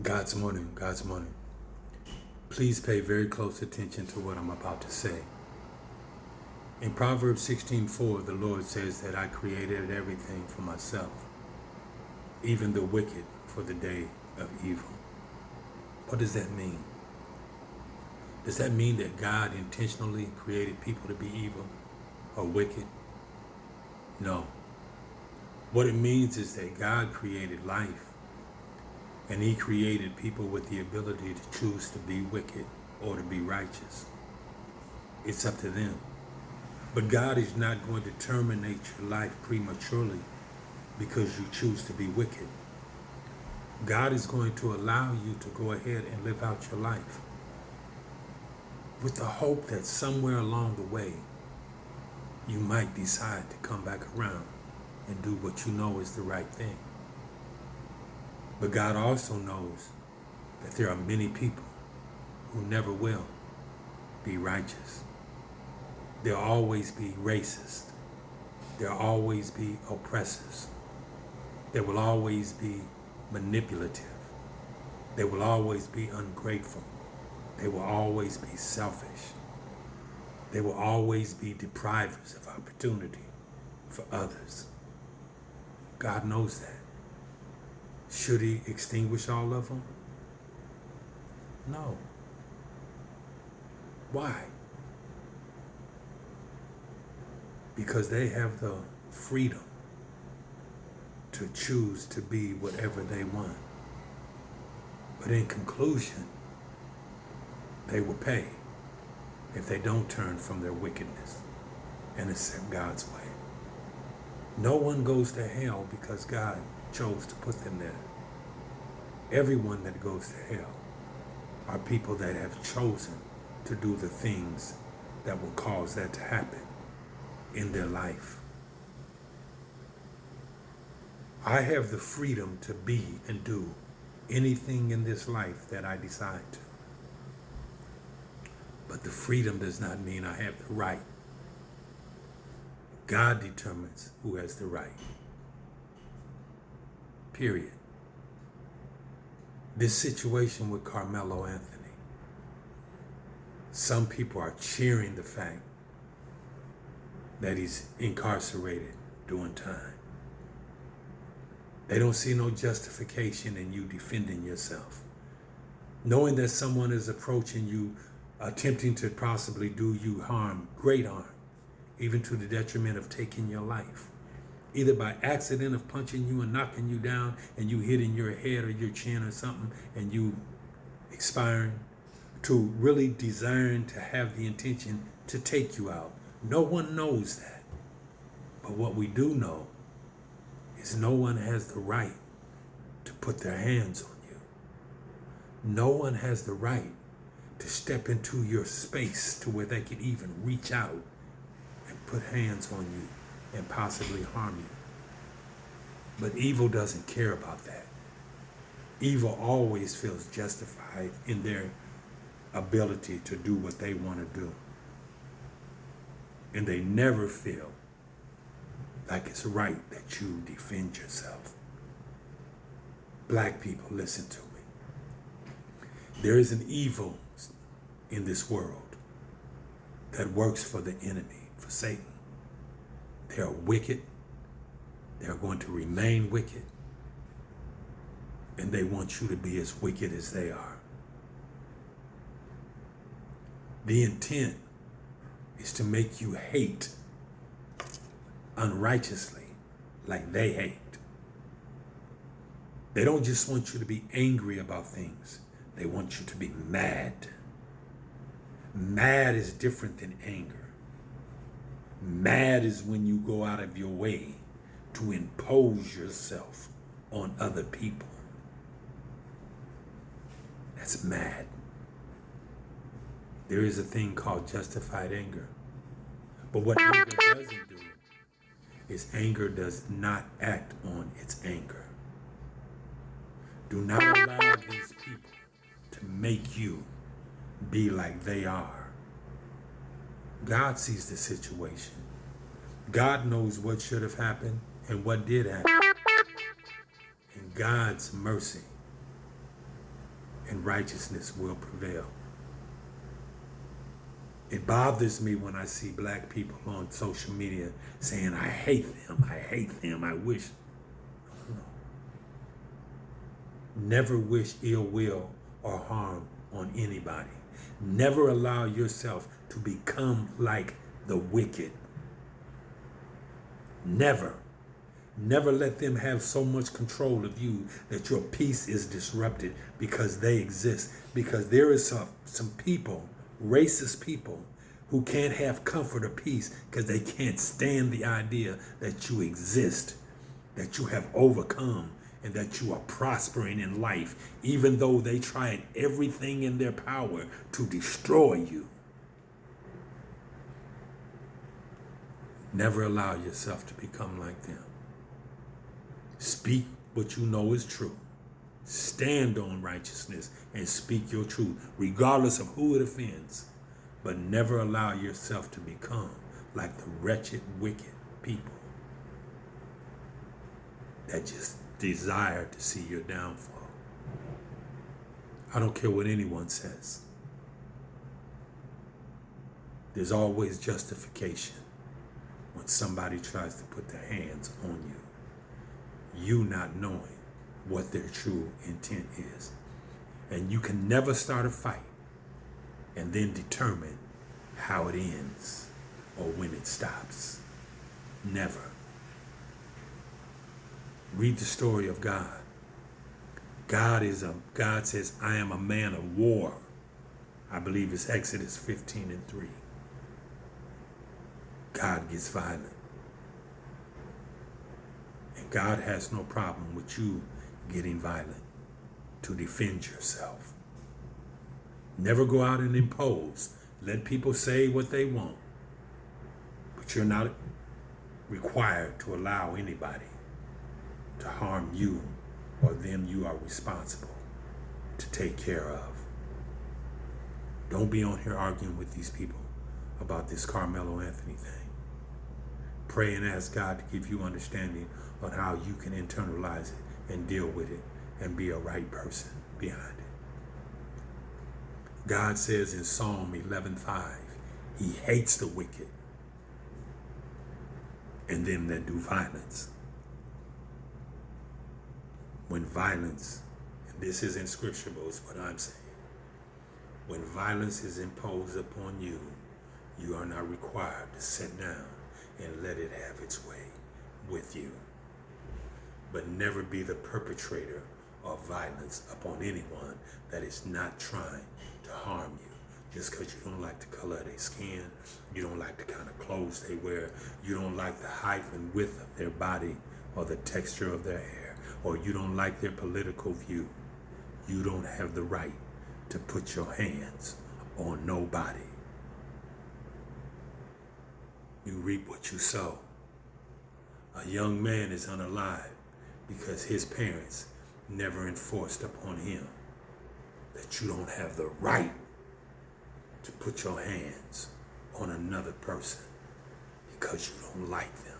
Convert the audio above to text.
God's morning, God's morning. Please pay very close attention to what I'm about to say. In Proverbs 16:4, the Lord says that I created everything for myself, even the wicked for the day of evil. What does that mean? Does that mean that God intentionally created people to be evil or wicked? No. What it means is that God created life, and He created people with the ability to choose to be wicked or to be righteous. It's up to them. But God is not going to terminate your life prematurely because you choose to be wicked. God is going to allow you to go ahead and live out your life with the hope that somewhere along the way you might decide to come back around and do what you know is the right thing. But God also knows that there are many people who never will be righteous. There'll always be racist. There'll always be oppressors. There will always be manipulative. They will always be ungrateful. They will always be selfish. They will always be deprivers of opportunity for others. God knows that. Should He extinguish all of them? No. Why? Because they have the freedom to choose to be whatever they want. But in conclusion, they will pay if they don't turn from their wickedness and accept God's way. No one goes to hell because God chose to put them there. Everyone that goes to hell are people that have chosen to do the things that will cause that to happen in their life. I have the freedom to be and do anything in this life that I decide to. But the freedom does not mean I have the right. God determines who has the right. Period. This situation with Carmelo Anthony, some people are cheering the fact that he's incarcerated doing time. They don't see no justification in you defending yourself. Knowing that someone is approaching you, attempting to possibly do you harm, great harm, even to the detriment of taking your life, either by accident of punching you and knocking you down and you hitting your head or your chin or something and you expiring, to really desiring to have the intention to take you out. No one knows that. But what we do know is no one has the right to put their hands on you. No one has the right to step into your space to where they can even reach out and put hands on you and possibly harm you. But evil doesn't care about that. Evil always feels justified in their ability to do what they want to do. And they never feel like it's right that you defend yourself. Black people, listen to me. There is an evil in this world that works for the enemy, for Satan. They are wicked. They are going to remain wicked. And they want you to be as wicked as they are. The intent is to make you hate unrighteously like they hate. They don't just want you to be angry about things. They want you to be mad. Mad is different than anger. Mad is when you go out of your way to impose yourself on other people. That's mad. There is a thing called justified anger. But what anger doesn't do is anger does not act on its anger. Do not allow these people to make you be like they are. God sees the situation. God knows what should have happened and what did happen. In God's mercy, and righteousness will prevail. It bothers me when I see black people on social media saying, I hate them, I wish. Never wish ill will or harm on anybody. Never allow yourself to become like the wicked. Never. Never let them have so much control of you that your peace is disrupted because they exist. Because there is some people, racist people, who can't have comfort or peace because they can't stand the idea that you exist, that you have overcome, and that you are prospering in life, even though they tried everything in their power to destroy you. Never allow yourself to become like them. Speak what you know is true. Stand on righteousness and speak your truth, regardless of who it offends. But never allow yourself to become like the wretched, wicked people that just desire to see your downfall. I don't care what anyone says. There's always justification when somebody tries to put their hands on you, you not knowing what their true intent is. And you can never start a fight and then determine how it ends or when it stops. Never. Read the story of God. God says, I am a man of war. I believe it's Exodus 15:3. God gets violent. And God has no problem with you getting violent to defend yourself. Never go out and impose. Let people say what they want. But you're not required to allow anybody to harm you or them you are responsible to take care of. Don't be on here arguing with these people about this Carmelo Anthony thing. Pray and ask God to give you understanding on how you can internalize it and deal with it and be a right person behind it. God says in Psalm 11:5, he hates the wicked and them that do violence. When violence, and this isn't scripture, but it's what I'm saying. When violence is imposed upon you, you are not required to sit down and let it have its way with you. But never be the perpetrator of violence upon anyone that is not trying to harm you. Just because you don't like the color of their skin, you don't like the kind of clothes they wear, you don't like the height and width of their body or the texture of their hair, or you don't like their political view, you don't have the right to put your hands on nobody. You reap what you sow. A young man is unalive because his parents never enforced upon him that you don't have the right to put your hands on another person because you don't like them.